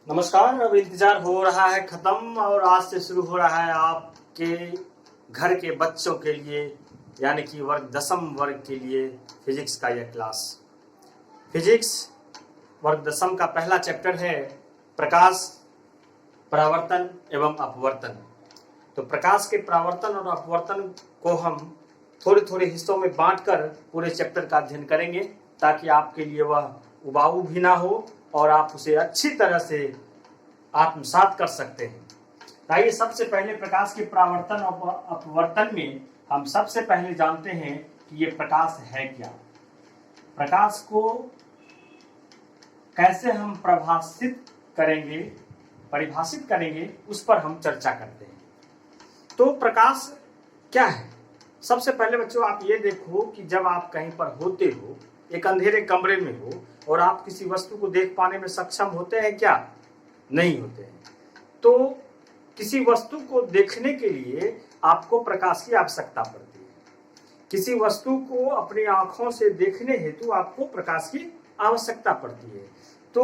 नमस्कार। अब इंतजार हो रहा है खत्म और आज से शुरू हो रहा है आपके घर के बच्चों के लिए यानी कि वर्ग 10वीं वर्ग के लिए फिजिक्स का यह क्लास। फिजिक्स वर्ग 10वीं का पहला चैप्टर है प्रकाश, परावर्तन एवं अपवर्तन। तो प्रकाश के परावर्तन और अपवर्तन को हम थोड़े थोड़े हिस्सों में बांटकर पूरे चैप्टर का अध्ययन करेंगे ताकि आपके लिए वह उबाऊ भी ना हो और आप उसे अच्छी तरह से आत्मसात कर सकते हैं। आइए सबसे पहले प्रकाश के परावर्तन और अपवर्तन में हम सबसे पहले जानते हैं कि ये प्रकाश है क्या। प्रकाश को कैसे हम परिभाषित करेंगे उस पर हम चर्चा करते हैं। तो प्रकाश क्या है? सबसे पहले बच्चों आप ये देखो कि जब आप कहीं पर होते हो, एक अंधेरे कमरे में हो और आप किसी वस्तु को देख पाने में सक्षम होते हैं क्या? नहीं होते हैं। तो किसी वस्तु को देखने के लिए आपको प्रकाश की आवश्यकता पड़ती है। किसी वस्तु को अपनी आंखों से देखने हेतु आपको प्रकाश की आवश्यकता पड़ती है। तो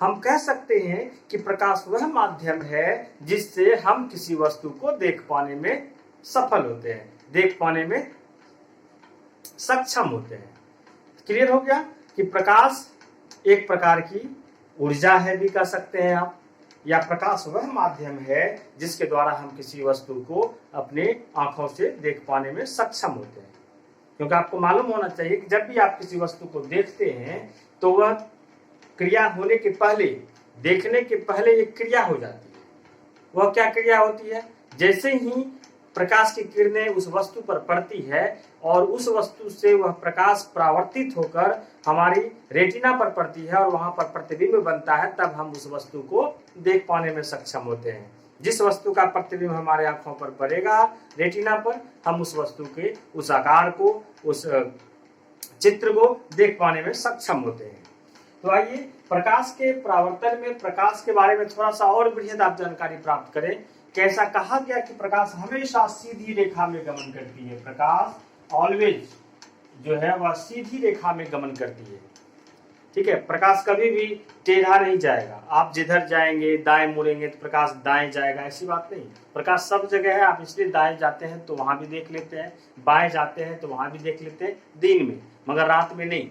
हम कह सकते हैं कि प्रकाश वह माध्यम है जिससे हम किसी वस्तु को देख पाने में सफल होते हैं, देख पाने में सक्षम होते हैं। क्लियर हो गया कि प्रकाश एक प्रकार की ऊर्जा है भी कह सकते हैं आप, या प्रकाश वह माध्यम है जिसके द्वारा हम किसी वस्तु को अपने आंखों से देख पाने में सक्षम होते हैं। क्योंकि आपको मालूम होना चाहिए कि जब भी आप किसी वस्तु को देखते हैं तो वह क्रिया होने के पहले, देखने के पहले एक क्रिया हो जाती है। वह क्या क्रिया होती है? जैसे ही प्रकाश की किरणें उस वस्तु पर पड़ती है और उस वस्तु से वह प्रकाश परावर्तित होकर हमारी रेटिना पर पड़ती है और वहां पर प्रतिबिंब बनता है, तब हम उस वस्तु को देख पाने में सक्षम होते हैं। जिस वस्तु का प्रतिबिंब हमारे आंखों पर पड़ेगा रेटिना पर, हम उस वस्तु के उस आकार को, उस चित्र को देख पाने में सक्षम होते हैं। तो आइए प्रकाश के परावर्तन में प्रकाश के बारे में थोड़ा सा और बृहद आप जानकारी प्राप्त करें। कैसा कहा गया कि प्रकाश हमेशा सीधी रेखा में गमन करती है। प्रकाश ऑलवेज जो है वह सीधी रेखा में गमन करती है। ठीक है, प्रकाश कभी भी टेढ़ा नहीं जाएगा। आप जिधर जाएंगे दाएं मुड़ेंगे तो प्रकाश दाएं जाएगा, ऐसी बात नहीं। प्रकाश सब जगह है। आप इसलिए दाएं जाते हैं तो वहां भी देख लेते हैं, बाएं जाते हैं तो वहां भी देख लेते हैं, दिन में, मगर रात में नहीं।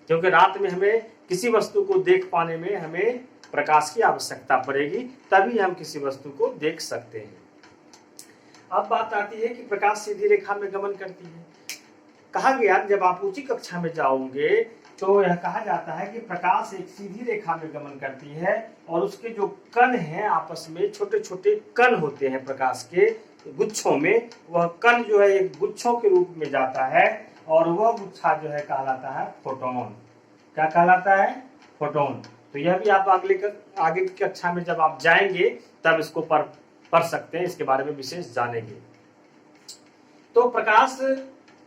क्योंकि रात में हमें किसी वस्तु को देख पाने में हमें प्रकाश की आवश्यकता पड़ेगी, तभी हम किसी वस्तु को देख सकते हैं। अब बात आती है कि प्रकाश सीधी रेखा में गमन करती है। कहा गया जब आप ऊंची कक्षा में जाओगे तो यह कहा जाता है कि प्रकाश एक सीधी रेखा में गमन करती है और उसके जो कण हैं आपस में छोटे छोटे कण होते हैं प्रकाश के गुच्छों में, वह कण जो है एक गुच्छों के रूप में जाता है और वह गुच्छा जो है कहलाता है फोटोन। क्या कहलाता है? फोटोन। तो यह भी आप आगे की कक्षा में जब आप जाएंगे तब इसको पढ़ सकते हैं, इसके बारे में विशेष जानेंगे। तो प्रकाश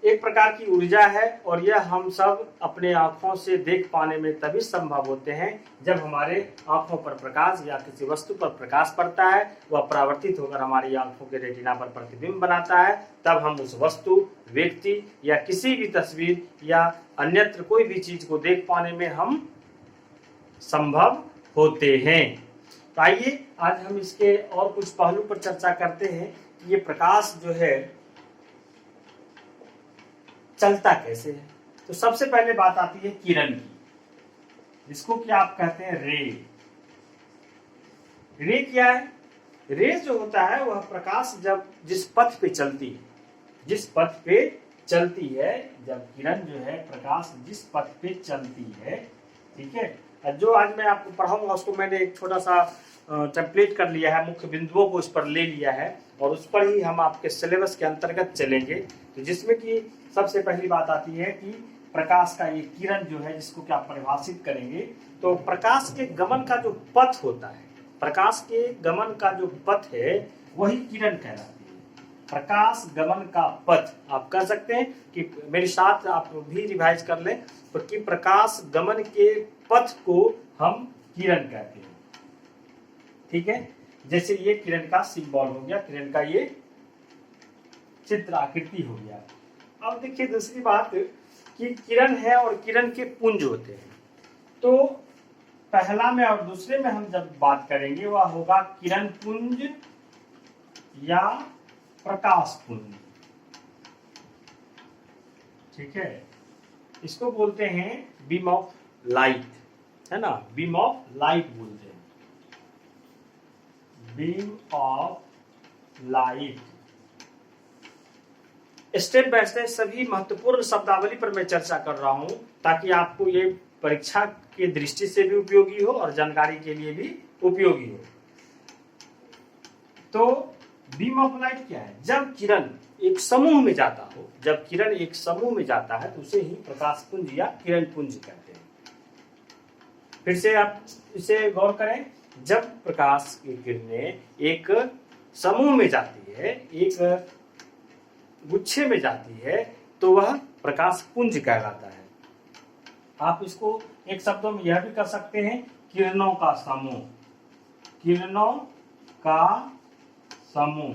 एक प्रकार की ऊर्जा है और यह हम सब अपने आंखों से देख पाने में तभी संभव होते हैं जब हमारे आंखों पर प्रकाश या किसी वस्तु पर प्रकाश पड़ता है, वह परावर्तित होकर हमारी आंखों के रेटिना पर प्रतिबिंब बनाता है, तब हम उस वस्तु, व्यक्ति या किसी भी तस्वीर या अन्यत्र कोई भी चीज को देख पाने में हम संभव होते हैं। तो आइए आज हम इसके और कुछ पहलू पर चर्चा करते हैं कि ये प्रकाश जो है चलता कैसे है। तो सबसे पहले बात आती है किरण की, जिसको क्या आप कहते हैं? रे। रे क्या है? रे जो होता है वह प्रकाश जब जिस पथ पे चलती है, जब किरण जो है प्रकाश जिस पथ पे चलती है, ठीक है, जो आज मैं आपको पढ़ाऊंगा उसको मैंने एक छोटा सा टेम्पलेट कर लिया है, मुख्य बिंदुओं को उस पर ले लिया है और उस पर ही हम आपके सिलेबस के अंतर्गत चलेंगे। तो जिसमें कि सबसे पहली बात आती है कि प्रकाश का ये किरण जो है जिसको क्या परिभाषित करेंगे, तो प्रकाश के गमन का जो पथ होता है, प्रकाश के गमन का जो पथ है वही किरण कहलाती है। प्रकाश गमन का पथ आप कह सकते हैं कि मेरे साथ आप भी रिवाइज कर लें तो कि प्रकाश गमन के पथ को हम किरण कहते हैं। ठीक है, जैसे ये किरण का सिंबल हो गया, किरण का ये चित्र आकृति हो गया। अब देखिए दूसरी बात कि किरण है और किरण के पुंज होते हैं। तो पहला में और दूसरे में हम जब बात करेंगे वह होगा किरण पुंज या प्रकाश पुंज। ठीक है, इसको बोलते हैं बीम ऑफ लाइट, है ना, बीम ऑफ लाइट बोलते हैं, beam of light. Step by step सभी महत्वपूर्ण शब्दावली पर मैं चर्चा कर रहा हूं ताकि आपको ये परीक्षा की दृष्टि से भी उपयोगी हो और जानकारी के लिए भी उपयोगी हो। तो बीम ऑफ लाइट क्या है? जब किरण एक समूह में जाता हो, जब किरण एक समूह में जाता है तो उसे ही प्रकाश पुंज या किरण पुंज कहते हैं। फिर से आप इसे गौर करें, जब प्रकाश की किरणें एक समूह में जाती है, एक गुच्छे में जाती है, तो वह प्रकाश पुंज कहलाता है। आप इसको एक शब्दों में यह भी कर सकते हैं, किरणों का समूह, किरणों का समूह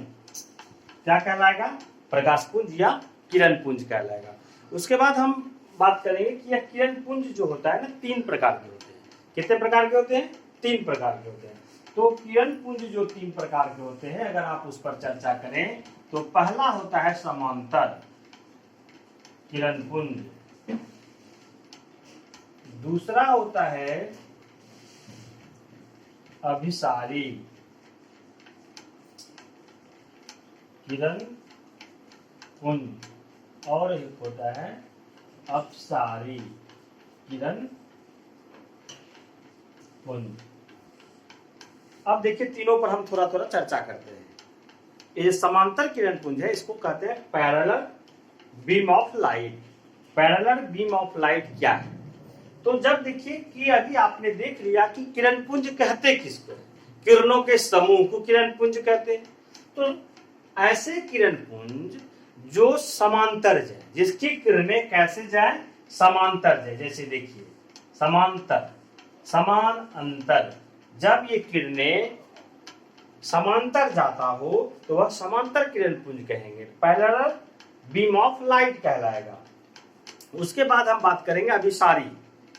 क्या कहलाएगा? प्रकाश पुंज या किरण पुंज कहलाएगा। उसके बाद हम बात करेंगे कि यह किरण पुंज जो होता है ना, 3 प्रकार के होते हैं। कितने प्रकार के होते हैं? 3 प्रकार के होते हैं। तो किरण पुंज जो 3 प्रकार के होते हैं, अगर आप उस पर चर्चा करें तो पहला होता है समांतर किरण पुंज, दूसरा होता है अभिसारी किरण पुंज, और एक होता है अपसारी किरण पुंज। अब देखिए, तीनों पर हम थोड़ा थोड़ा चर्चा करते हैं। ये समांतर किरण पुंज है, इसको कहते हैं parallel beam of light. Parallel beam of light क्या है? तो जब देखिए कि अभी आपने देख लिया कि किरण पुंज कहते किसको, किरणों के समूह को किरण पुंज कहते हैं। तो ऐसे किरण पुंज जो समांतर जाए, जिसकी किरणें कैसे जाए? समांतर जाए। जैसे देखिए, समांतर, समान अंतर, जब ये किरणें समांतर जाता हो तो वह समांतर किरण पुंज कहेंगे, पैरेलल बीम ऑफ लाइट कहलाएगा। उसके बाद हम बात करेंगे अभिसारी,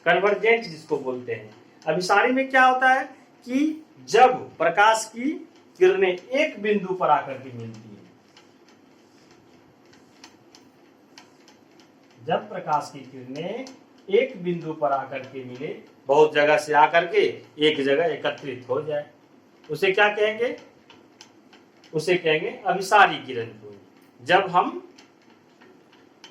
कन्वर्जेंट जिसको बोलते हैं। अभिसारी में क्या होता है कि जब प्रकाश की किरणें एक बिंदु पर आकर के मिलती है, जब प्रकाश की किरणें एक बिंदु पर आकर के मिले, बहुत जगह से आकर के एक जगह एकत्रित हो जाए, उसे क्या कहेंगे? उसे कहेंगे अभिसारी किरण पुंज। जब हम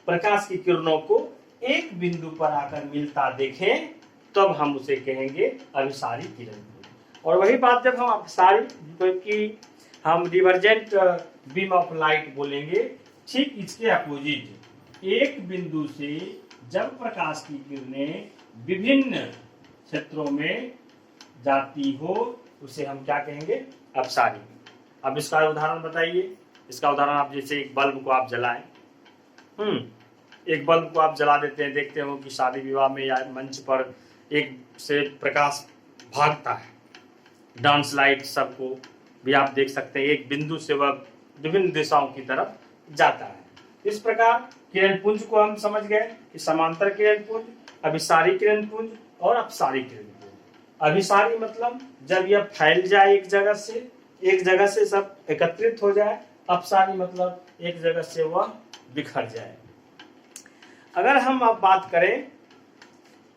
प्रकाश की किरणों को एक बिंदु पर आकर मिलता देखें तब हम उसे कहेंगे अभिसारी किरण पुंज। और वही बात जब हम अपसारी, क्योंकि हम डिवर्जेंट बीम ऑफ लाइट बोलेंगे, ठीक इसके अपोजिट, एक बिंदु से जब प्रकाश की किरणें विभिन्न क्षेत्रों में जाती हो उसे हम क्या कहेंगे? अपसारी। अब इसका उदाहरण बताइए। इसका उदाहरण, आप जैसे एक बल्ब को आप जलाएं, एक बल्ब को आप जला देते हैं, देखते हो कि शादी विवाह में या मंच पर एक से प्रकाश भागता है, डांस लाइट सबको भी आप देख सकते हैं, एक बिंदु से वह विभिन्न दिशाओं की तरफ जाता है। इस प्रकार किरण पुंज को हम समझ गए कि समांतर किरण पुंज, अभिसारी किरण पुंज और अपसारी किरण पुंज। अभिसारी मतलब जब यह फैल जाए एक जगह से सब एकत्रित हो जाए। अपसारी मतलब एक जगह से वह बिखर जाए। अगर हम अब बात करें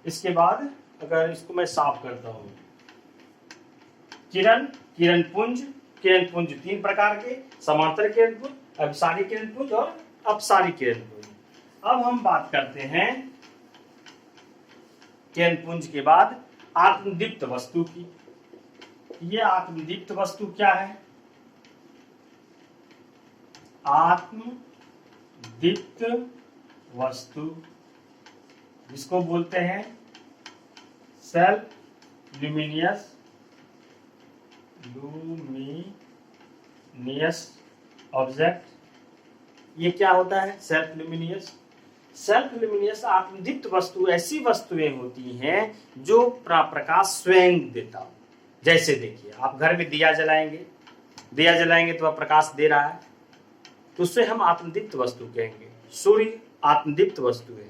इसके बाद, अगर इसको मैं साफ करता हूं, किरण पुंज 3 प्रकार के, समांतर किरण पुंज, अभिसारी किरण पुंज और अपसारी किरण पुंज। अब हम बात करते हैं किरण पुंज के बाद आत्मदीप्त वस्तु की। ये आत्मदीप्त वस्तु क्या है? आत्मदीप्त वस्तु जिसको बोलते हैं सेल्फ लुमिनियस ऑब्जेक्ट। ये क्या होता है? सेल्फ लुमिनियस आत्मदीप्त वस्तु ऐसी वस्तुएं होती हैं जो प्रकाश स्वयं देता हो। जैसे देखिए, आप घर में दिया जलाएंगे तो वह प्रकाश दे रहा है, तो उससे हम आत्मदीप्त वस्तु कहेंगे। सूर्य आत्मदीप्त वस्तु है।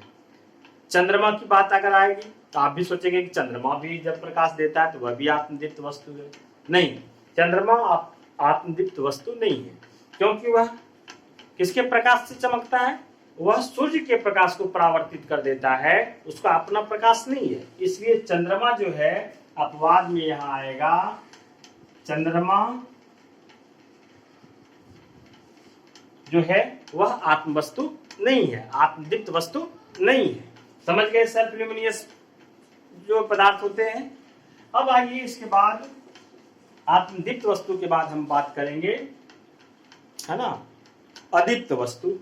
चंद्रमा की बात अगर आएगी तो आप भी सोचेंगे कि चंद्रमा भी जब प्रकाश देता है तो वह भी आत्मदीप्त वस्तु है। नहीं, चंद्रमा आत्मदीप्त वस्तु नहीं है, क्योंकि वह किसके प्रकाश से चमकता है? वह सूर्य के प्रकाश को परावर्तित कर देता है, उसका अपना प्रकाश नहीं है। इसलिए चंद्रमा जो है अपवाद में यहां आएगा, चंद्रमा जो है वह आत्म वस्तु नहीं है, आत्मदीप्त वस्तु नहीं है। समझ गए? सेल्फ ल्यूमिनियस जो पदार्थ होते हैं। अब आइए इसके बाद आत्मदीप्त वस्तु के बाद हम बात करेंगे, है ना, अदीप्त वस्तु।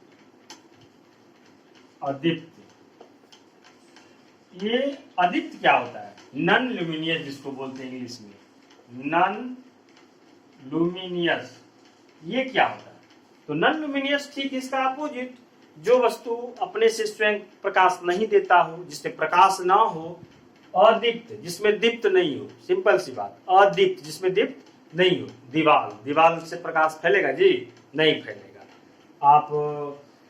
अदीप्त, ये अदीप्त क्या होता है? नॉन ल्यूमिनियस जिसको बोलते हैं इंग्लिश में, नॉन लुमिनियस। ये क्या होता है? तो नॉन लुमिनियस ठीक इसका अपोजिट, जो वस्तु अपने से स्वयं प्रकाश नहीं देता हो, जिससे प्रकाश ना हो। अदीप्त, जिसमें दीप्त नहीं हो, सिंपल सी बात। अदीप्त, जिसमें दीप्त नहीं हो। दीवाल, दीवाल से प्रकाश फैलेगा जी? नहीं फैलेगा। आप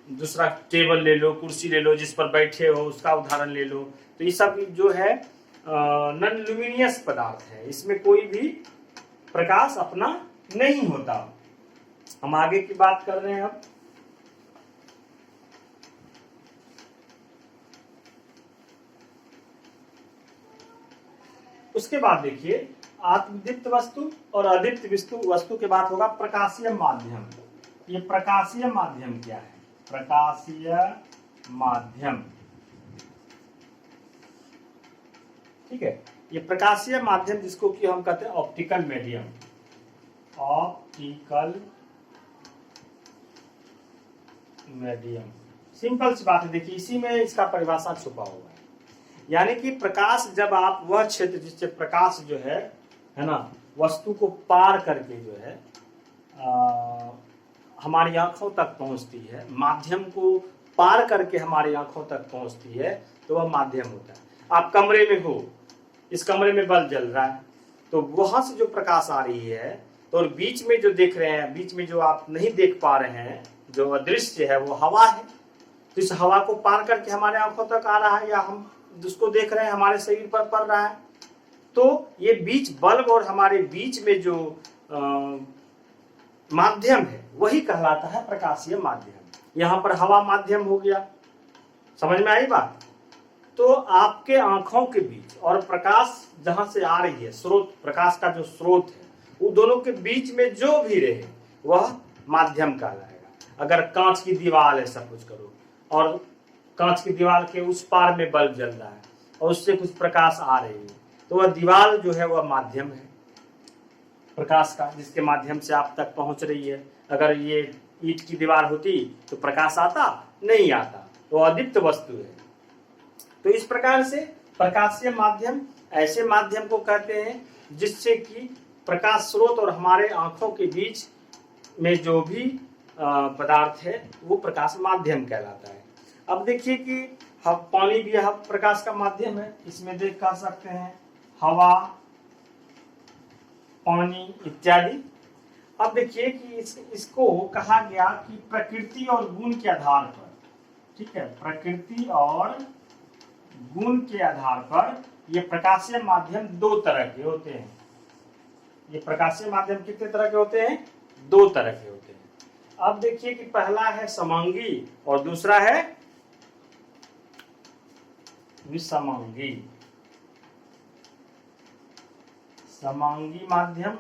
दूसरा टेबल ले लो, कुर्सी ले लो, जिस पर बैठे हो उसका उदाहरण ले लो, तो ये सब जो है नॉन लुमिनियस पदार्थ है, इसमें कोई भी प्रकाश अपना नहीं होता। हम आगे की बात कर रहे हैं अब। उसके बाद देखिए आत्मदीप्त वस्तु और अदीप्त वस्तु के बाद होगा प्रकाशीय माध्यम। ये प्रकाशीय माध्यम क्या है? प्रकाशीय माध्यम, ठीक है। ये प्रकाशीय माध्यम जिसको कि हम कहते हैं optical medium, optical medium. Simple सी बात है, देखिए इसी में इसका परिभाषा छुपा हुआ है। यानी कि प्रकाश, जब आप वह क्षेत्र जिससे प्रकाश जो है ना, वस्तु को पार करके जो है हमारी आंखों तक पहुंचती है, माध्यम को पार करके हमारी आंखों तक पहुंचती है, तो वह माध्यम होता है। आप कमरे में हो, इस कमरे में बल्ब जल रहा है, तो वहां से जो प्रकाश आ रही है, तो और बीच में जो देख रहे हैं, बीच में जो आप नहीं देख पा रहे हैं, जो अदृश्य है, वो हवा है। तो इस हवा को पार करके हमारे आंखों तक आ रहा है, या हम जिसको देख रहे हैं हमारे शरीर पर पड़ रहा है। तो ये बीच, बल्ब और हमारे बीच में जो माध्यम है, वही कहलाता है प्रकाशीय माध्यम। यहाँ पर हवा माध्यम हो गया। समझ में आई बात? तो आपके आंखों के बीच और प्रकाश जहां से आ रही है, स्रोत, प्रकाश का जो स्रोत है, वो दोनों के बीच में जो भी रहे वह माध्यम कहलाएगा। अगर कांच की दीवार है, सब कुछ करो, और कांच की दीवार के उस पार में बल्ब जल रहा है और उससे कुछ प्रकाश आ रही है, तो वह दीवार जो है वह माध्यम है प्रकाश का, जिसके माध्यम से आप तक पहुंच रही है। अगर ये ईंट की दीवार होती तो प्रकाश आता? नहीं आता, तो अदीप्त वस्तु है। तो इस प्रकार से प्रकाशीय माध्यम ऐसे माध्यम को कहते हैं जिससे कि प्रकाश स्रोत और हमारे आंखों के बीच में जो भी पदार्थ है वो प्रकाश माध्यम कहलाता है। अब देखिए कि पानी भी प्रकाश का माध्यम है। इसमें देख कह सकते हैं हवा, पानी इत्यादि। अब देखिए कि इसको कहा गया कि प्रकृति और गुण के आधार पर, ठीक है, प्रकृति और गुण के आधार पर ये प्रकाशीय माध्यम दो तरह के होते हैं। ये प्रकाशीय माध्यम कितने तरह के होते हैं? दो तरह के होते हैं। अब देखिए कि पहला है समांगी और दूसरा है विसमांगी। समांगी माध्यम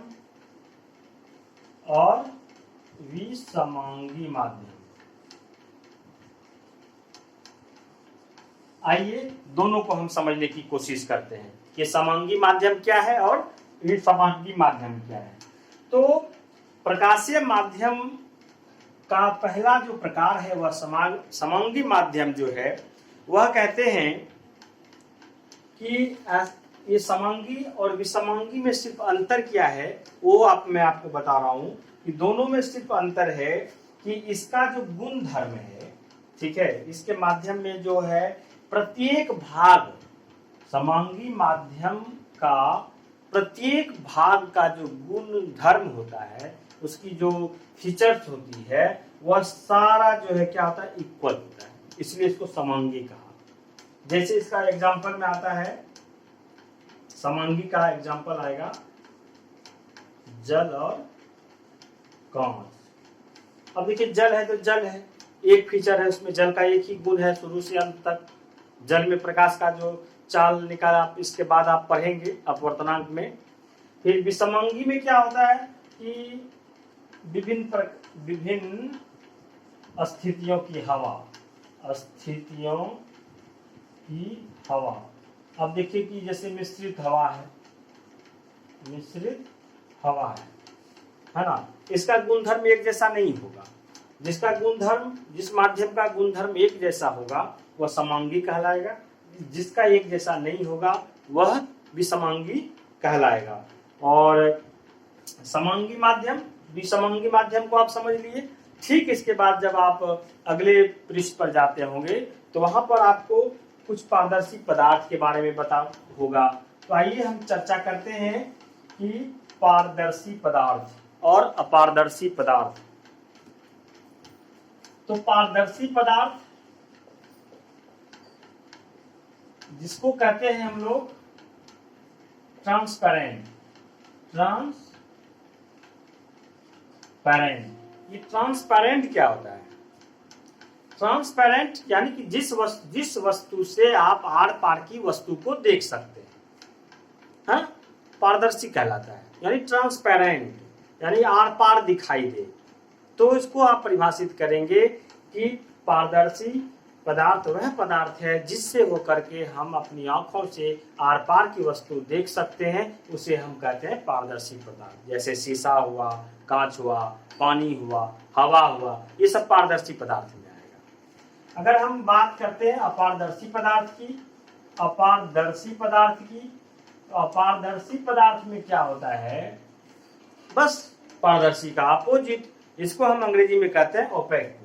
और विसमांगी माध्यम। आइए दोनों को हम समझने की कोशिश करते हैं कि समांगी माध्यम क्या है और विसमांगी माध्यम क्या है। तो प्रकाशीय माध्यम का पहला जो प्रकार है वह समांगी माध्यम जो है, वह कहते हैं कि ये समांगी और विसमांगी में सिर्फ अंतर क्या है, वो मैं आपको बता रहा हूं कि दोनों में सिर्फ अंतर है कि इसका जो गुण धर्म है, ठीक है, इसके माध्यम में जो है प्रत्येक भाग, समांगी माध्यम का प्रत्येक भाग का जो गुण धर्म होता है, उसकी जो फीचर्स होती है, वह सारा जो है क्या होता है, इक्वल होता है। इसलिए इसको समांगी कहा। जैसे इसका एग्जांपल में आता है समांगी का एग्जाम्पल आएगा जल और कांच। अब देखिए जल है तो जल है, एक फीचर है उसमें, जल का एक ही गुण है शुरू से अंत तक। जल में प्रकाश का जो चाल निकाला आप इसके बाद आप पढ़ेंगे अपवर्तनांक में। फिर विषमांगी में क्या होता है कि विभिन्न स्थितियों की हवा। अब देखिए कि जैसे मिश्रित हवा है ना, इसका गुणधर्म एक जैसा नहीं होगा। जिसका गुणधर्म, जिस माध्यम का गुणधर्म एक जैसा होगा वह समांगी कहलाएगा, जिसका एक जैसा नहीं होगा वह विषमांगी कहलाएगा। और समांगी माध्यम, विषमांगी माध्यम को आप समझ लिए। ठीक इसके बाद जब आप अगले पृष्ठ पर जाते होंगे तो वहां पर आपको कुछ पारदर्शी पदार्थ के बारे में बता होगा। तो आइए हम चर्चा करते हैं कि पारदर्शी पदार्थ और अपारदर्शी पदार्थ। तो पारदर्शी पदार्थ जिसको कहते हैं हम लोग ट्रांसपेरेंट। ये ट्रांसपेरेंट क्या होता है? ट्रांसपेरेंट यानी कि जिस वस्तु से आप आर पार की वस्तु को देख सकते हैं, हाँ? पारदर्शी कहलाता है। यानी ट्रांसपेरेंट यानी आर पार दिखाई दे। तो इसको आप परिभाषित करेंगे कि पारदर्शी पदार्थ वह पदार्थ है जिससे होकर के हम अपनी आंखों से आर पार की वस्तु देख सकते हैं, उसे हम कहते हैं पारदर्शी पदार्थ। जैसे शीशा हुआ, कांच हुआ, पानी हुआ, हवा हुआ, ये सब पारदर्शी पदार्थ में आएगा। अगर हम बात करते हैं अपारदर्शी पदार्थ की, अपारदर्शी पदार्थ में क्या होता है? बस पारदर्शी का अपोजिट, इसको हम अंग्रेजी में कहते हैं ओपेक।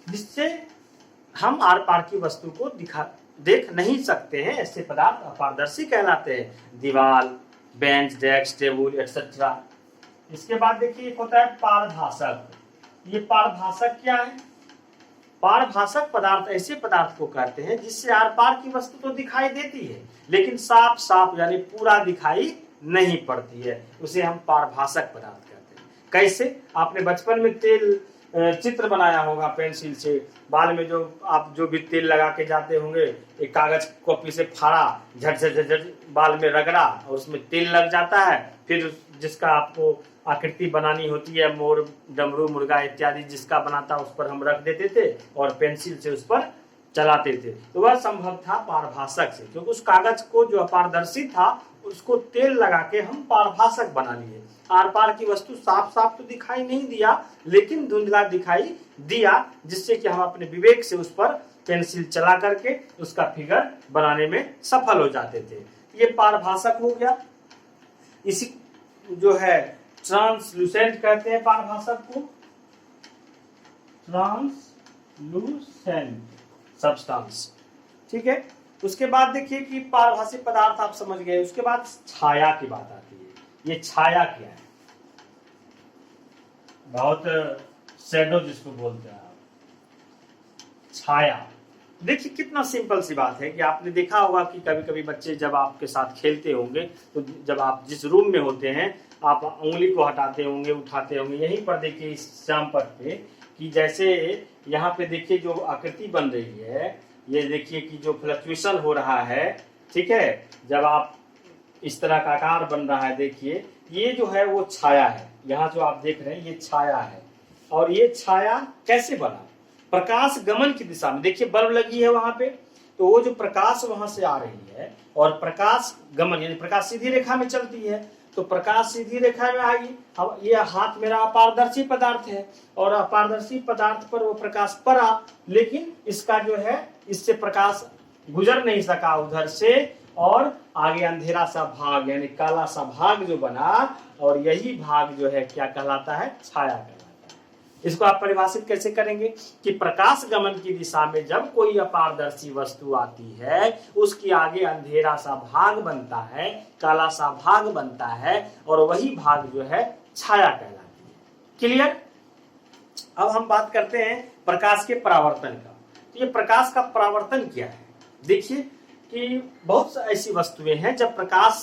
जिससे हम आर पार की वस्तु को देख नहीं सकते हैं, ऐसे पदार्थ अपारदर्शी कहलाते हैं। दीवार, बेंच, डेस्क, टेबल एक्सेट्रा। इसके बाद देखिए एक होता है पारभासक। ये पारभासक क्या है? पारभासक पदार्थ ऐसे पदार्थ को कहते हैं जिससे आर पार की वस्तु तो दिखाई देती है लेकिन साफ साफ यानी पूरा दिखाई नहीं पड़ती है, उसे हम पारभासक पदार्थ कहते हैं। कैसे? आपने बचपन में तेल चित्र बनाया होगा पेंसिल से, बाल में जो आप जो भी तेल लगा के जाते होंगे, एक कागज कॉपी से फाड़ा, झट झट झट बाल में रगड़ा और उसमें तेल लग जाता है। फिर जिसका आपको आकृति बनानी होती है, मोर, डमरू, मुर्गा इत्यादि जिसका बनाता उस पर हम रख देते थे और पेंसिल से उस पर चलाते थे। तो वह संभव था पारभासक से, क्योंकि उस कागज को जो अपारदर्शी था उसको तेल लगा के हम पारभासक बना लिए। आर पार की वस्तु साफ साफ तो दिखाई नहीं दिया लेकिन धुंधला दिखाई दिया, जिससे कि हम अपने विवेक से उस पर पेंसिल चला करके उसका फिगर बनाने में सफल हो जाते थे। ये पारभासक हो गया। इसी जो है ट्रांसलूसेंट कहते हैं पारभासक को, ट्रांसलूसेंट सब्सटेंस। ठीक है। उसके बाद देखिए कि पारभासी पदार्थ आप समझ गए। उसके बाद छाया की बात आती है। ये छाया क्या है? बहुत शैडो जिसको बोलते हैं आप, छाया। देखिए कितना सिंपल सी बात है कि आपने देखा होगा कि कभी कभी बच्चे जब आपके साथ खेलते होंगे तो जब आप जिस रूम में होते हैं आप उंगली को हटाते होंगे, उठाते होंगे। यहीं पर देखिए इस श्यामपट्ट पे कि जैसे यहाँ पे देखिए जो आकृति बन रही है, ये देखिए कि जो फ्लक्चुएशन हो रहा है, ठीक है, जब आप इस तरह का आकार बन रहा है, देखिए ये जो है वो छाया है। यहाँ जो आप देख रहे हैं ये छाया है। और ये छाया कैसे बना? प्रकाश गमन की दिशा में। देखिए बल्ब लगी है वहां पे, तो वो जो प्रकाश वहां से आ रही है और प्रकाश गमन यानी प्रकाश सीधी रेखा में चलती है, तो प्रकाश सीधी रेखा में आएगी। अब ये हाथ मेरा अपारदर्शी पदार्थ है और अपारदर्शी पदार्थ पर वो प्रकाश पड़ा, लेकिन इसका जो है इससे प्रकाश गुजर नहीं सका उधर से और आगे अंधेरा सा भाग यानी काला सा भाग जो बना, और यही भाग जो है क्या कहलाता है? छाया कहलाता है। इसको आप परिभाषित कैसे करेंगे कि प्रकाश गमन की दिशा में जब कोई अपारदर्शी वस्तु आती है उसकी आगे अंधेरा सा भाग बनता है, काला सा भाग बनता है और वही भाग जो है छाया कहलाती है। क्लियर? अब हम बात करते हैं प्रकाश के परावर्तन का। तो ये प्रकाश का परावर्तन क्या है? देखिए कि बहुत ऐसी वस्तुएं हैं जब प्रकाश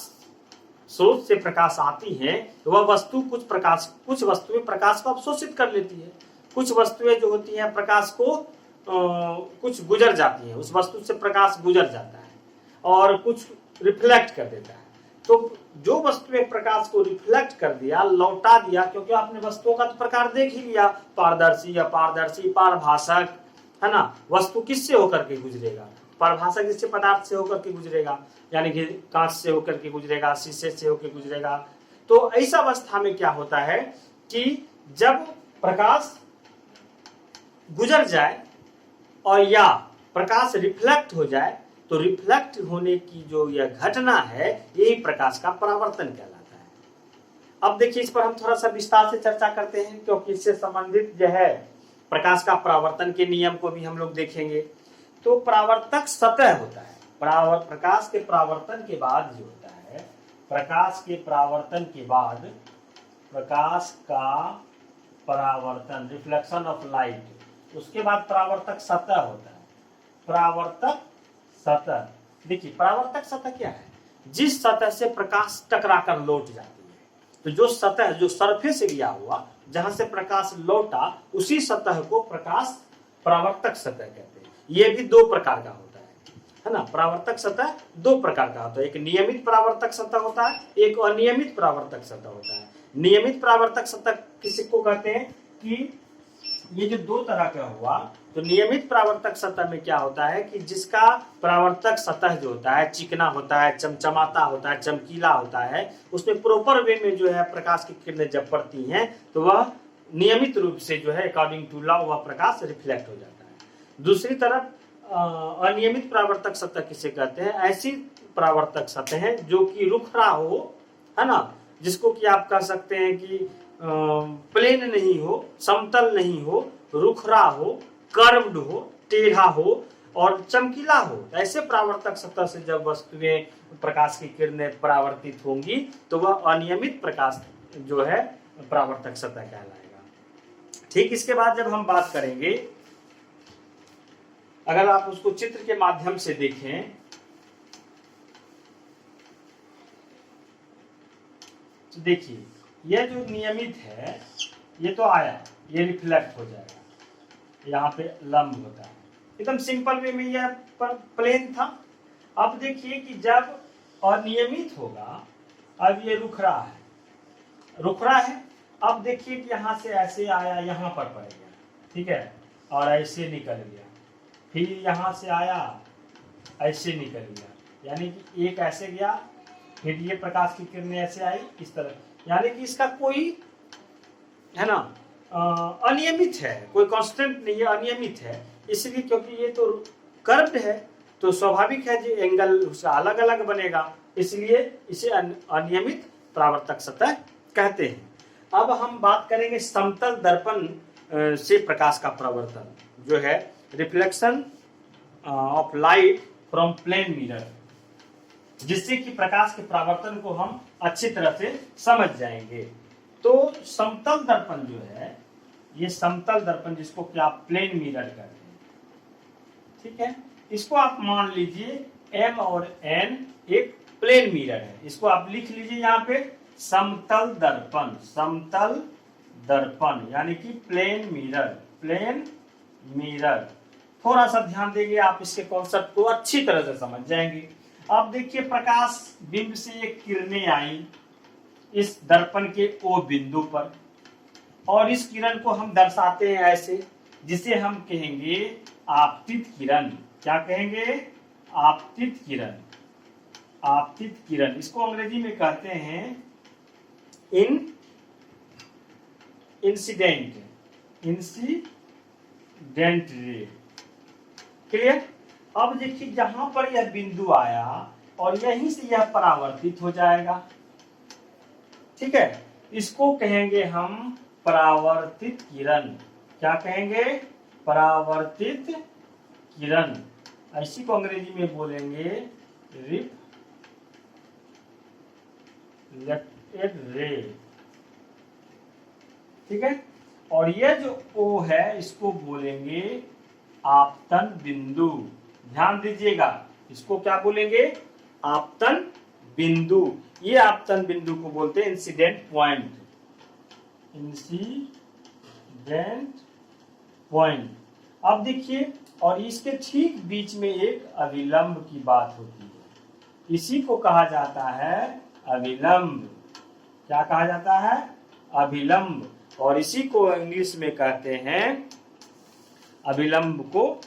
स्रोत से प्रकाश आती है तो वह वस्तु कुछ वस्तुएं प्रकाश को अवशोषित कर लेती है, कुछ वस्तुएं जो होती हैं प्रकाश को कुछ गुजर जाती है, उस वस्तु से प्रकाश गुजर जाता है और कुछ रिफ्लेक्ट कर देता है। तो जो वस्तुएं प्रकाश को रिफ्लेक्ट कर दिया, लौटा दिया, क्योंकि आपने वस्तुओं का तो प्रकार देख ही लिया, पारदर्शी, अपारदर्शी, पारभाषक, है ना। वस्तु किससे होकर के गुजरेगा? पारभाषक जिससे पदार्थ से होकर के गुजरेगा, यानी कि कांच से होकर के गुजरेगा, शीशे से होकर गुजरेगा। तो ऐसा अवस्था में क्या होता है कि जब प्रकाश गुजर जाए और या प्रकाश रिफ्लेक्ट हो जाए, तो रिफ्लेक्ट होने की जो यह घटना है यही प्रकाश का परावर्तन कहलाता है। अब देखिए इस पर हम थोड़ा सा विस्तार से चर्चा करते हैं, क्योंकि इससे संबंधित जो है प्रकाश का परावर्तन के नियम को भी हम लोग देखेंगे। तो परावर्तक सतह होता है, प्रकाश के परावर्तन के बाद जो होता है, प्रकाश के परावर्तन के बाद प्रकाश का परावर्तन, रिफ्लेक्शन ऑफ लाइट, उसके बाद परावर्तक सतह होता है। परावर्तक सतह, देखिए परावर्तक सतह क्या है? जिस सतह से प्रकाश टकराकर लौट जाती है, तो जो सतह, जो सरफेस एरिया हुआ जहां से प्रकाश लौटा, उसी सतह को प्रकाश परावर्तक सतह कहते हैं। ये भी दो प्रकार का होता है ना। परावर्तक सतह दो प्रकार का होता है, एक नियमित परावर्तक सतह होता है, एक अनियमित परावर्तक सतह होता है। नियमित परावर्तक सतह किसी को कहते हैं कि ये जो दो तरह का हुआ, तो नियमित परावर्तक सतह में क्या होता है कि जिसका परावर्तक सतह जो होता है चिकना होता है, चमचमाता होता है, चमकीला होता है, उसमें प्रॉपर वे में जो है प्रकाश की किरणें जब पड़ती हैं तो वह नियमित रूप से जो है अकॉर्डिंग टू लॉ वह प्रकाश रिफ्लेक्ट हो जाता है। दूसरी तरफ अनियमित परावर्तक सतह किसे कहते हैं? ऐसी परावर्तक सतह है जो कि रुखरा हो, है ना, जिसको कि आप कह सकते हैं कि प्लेन नहीं हो, समतल नहीं हो, रुखरा हो, कर्व्ड हो, टेढ़ा हो और चमकीला हो। ऐसे परावर्तक सतह से जब वस्तुएं प्रकाश की किरणें परावर्तित होंगी तो वह अनियमित प्रकाश जो है परावर्तक सतह कहलाएगा। ठीक, इसके बाद जब हम बात करेंगे, अगर आप उसको चित्र के माध्यम से देखें तो देखिए यह जो नियमित है ये तो आया, ये रिफ्लेक्ट हो जाएगा, यहाँ पे लंब होता है, एकदम सिंपल वे में यह प्लेन था। अब देखिए कि जब अनियमित होगा, अब ये रुखरा है, अब देखिए कि यहाँ से ऐसे आया, यहाँ पर पड़ गया, ठीक है, और ऐसे निकल गया, फिर यहाँ से आया, ऐसे निकल गया, यानी कि एक ऐसे गया, फिर ये प्रकाश की किरणें ऐसे आई इस तरह, यानी कि इसका कोई, है ना, अनियमित है, कोई कांस्टेंट नहीं है, अनियमित है। इसलिए क्योंकि ये तो कर्व्ड है तो स्वाभाविक है जो एंगल उसका अलग अलग बनेगा, इसलिए इसे अनियमित परावर्तक सतह कहते हैं। अब हम बात करेंगे समतल दर्पण से प्रकाश का परावर्तन, जो है reflection of light from plane mirror, जिससे कि प्रकाश के परावर्तन को हम अच्छी तरह से समझ जाएंगे। तो समतल दर्पण जो है, ये समतल दर्पण जिसको कि आप प्लेन मिरर कहते हैं, ठीक है, इसको आप मान लीजिए M और N एक प्लेन मिरर है, इसको आप लिख लीजिए यहाँ पे समतल दर्पण यानी कि प्लेन मिरर। थोड़ा सा ध्यान देंगे आप, इसके कॉन्सेप्ट को अच्छी तरह से समझ जाएंगे। अब देखिए प्रकाश बिंब से एक किरणें आई इस दर्पण के O बिंदु पर, और इस किरण को हम दर्शाते हैं ऐसे, जिसे हम कहेंगे आपतित किरण। क्या कहेंगे? आपतित किरण। इसको अंग्रेजी में कहते हैं इंसिडेंट रे। क्लियर? अब देखिए जहां पर यह बिंदु आया और यहीं से यह परावर्तित हो जाएगा, ठीक है, इसको कहेंगे हम परावर्तित किरण। क्या कहेंगे? परावर्तित किरण। इसी को अंग्रेजी में बोलेंगे रिफ्लेक्टेड रे, ठीक है। और यह जो O है इसको बोलेंगे आपतन बिंदु। ध्यान दीजिएगा, इसको क्या बोलेंगे? आपतन बिंदु। ये आपतन बिंदु को बोलते हैं इंसिडेंट पॉइंट। Incident point. अब देखिए, और इसके ठीक बीच में एक अभिलंब की बात होती है, इसी को कहा जाता है अभिलंब। क्या कहा जाता है? अभिलंब। और इसी को इंग्लिश में कहते हैं अभिलंब को,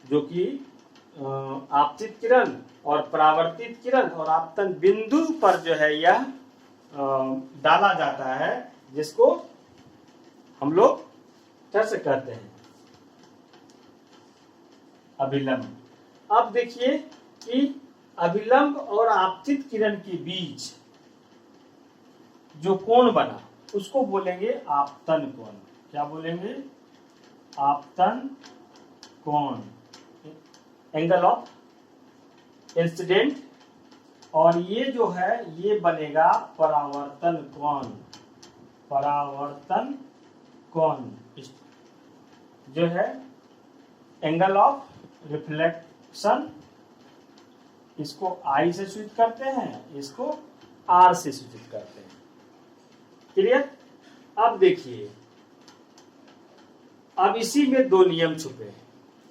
जो कि आपतित किरण और परावर्तित किरण और आपतन बिंदु पर जो है यह डाला जाता है, जिसको हम लोग कैसे कहते हैं? अभिलंब। अब देखिए कि अभिलंब और आपतित किरण के बीच जो कोण बना उसको बोलेंगे आपतन कोण। क्या बोलेंगे? आपतन कोण, एंगल ऑफ इंसिडेंट। और ये जो है ये बनेगा परावर्तन कोण। परावर्तन कोण जो है एंगल ऑफ रिफ्लेक्शन, इसको आई से सूचित करते हैं, इसको आर से सूचित करते हैं। क्लियर? अब देखिए, अब इसी में दो नियम छुपे हैं।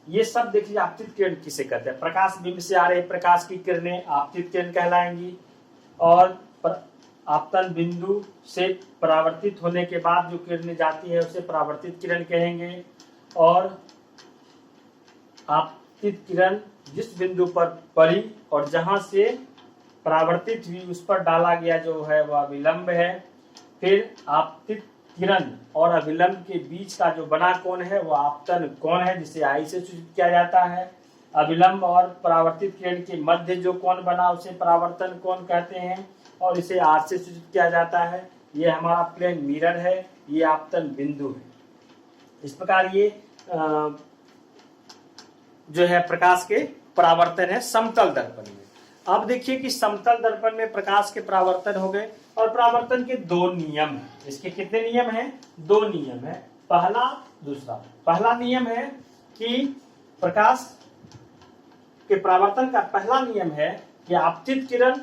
ये सब देखिए आपतित किरण किसे कहते हैं? प्रकाश बिंब से आ रहे प्रकाश की किरणें आपतित किरण कहलाएंगी, और आपतन बिंदु से परावर्तित होने के बाद जो किरणें जाती है उसे परावर्तित किरण कहेंगे। और आपतित किरण जिस बिंदु पर पड़ी और जहां से परावर्तित हुई उस पर डाला गया जो है वह अभिलंब है। फिर आपतित किरण और अभिलंब के बीच का जो बना कोण है वह आपतन कोण है, जिसे आई से सूचित किया जाता है। अभिलंब और परावर्तित किरण के मध्य जो कोण बना उसे परावर्तन कोण कहते हैं, और इसे आर से सूचित किया जाता है। ये हमारा प्लेन मिरर है, ये आपतन बिंदु है। इस प्रकार ये जो है प्रकाश के परावर्तन है समतल दर्पण में। अब देखिए कि समतल दर्पण में प्रकाश के परावर्तन हो गए, और परावर्तन के दो नियम हैं। इसके कितने नियम हैं? दो नियम है, पहला दूसरा। पहला नियम है कि प्रकाश के परावर्तन का पहला नियम है कि आपतित किरण,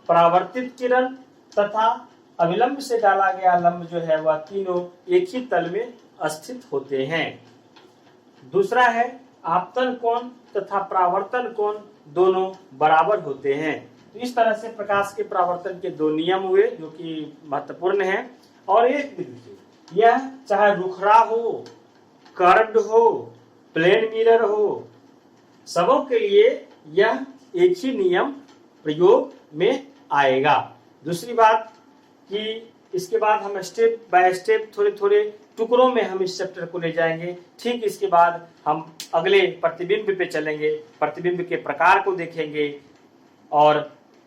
परावर्तित किरण तथा अभिलंब से डाला गया लंब जो है वह तीनों एक ही तल में स्थित होते हैं। दूसरा है आपतन कोण तथा परावर्तन कोण दोनों बराबर होते हैं। तो इस तरह से प्रकाश के परावर्तन के दो नियम हुए जो कि महत्वपूर्ण हैं। और एक देखिए, यह चाहे रुखरा हो, कर्व्ड हो, प्लेन मिरर हो, सबों के लिए यह एक ही नियम प्रयोग में आएगा। दूसरी बात कि इसके बाद हम स्टेप बाय स्टेप थोड़े थोड़े टुकड़ों में हम इस चैप्टर को ले जाएंगे। ठीक इसके बाद हम अगले प्रतिबिंब पे चलेंगे, प्रतिबिंब के प्रकार को देखेंगे और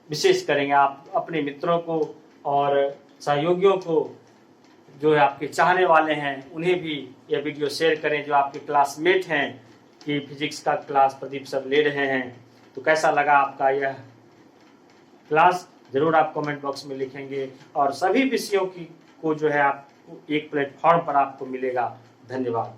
विशेष करेंगे। आप अपने मित्रों को और सहयोगियों को, जो है आपके चाहने वाले हैं, उन्हें भी यह वीडियो शेयर करें। जो आपके क्लासमेट हैं कि फिजिक्स का क्लास प्रदीप सब ले रहे हैं, तो कैसा लगा आपका यह क्लास जरूर आप कमेंट बॉक्स में लिखेंगे। और सभी विषयों की को जो है आप एक प्लेटफॉर्म पर आपको मिलेगा। धन्यवाद।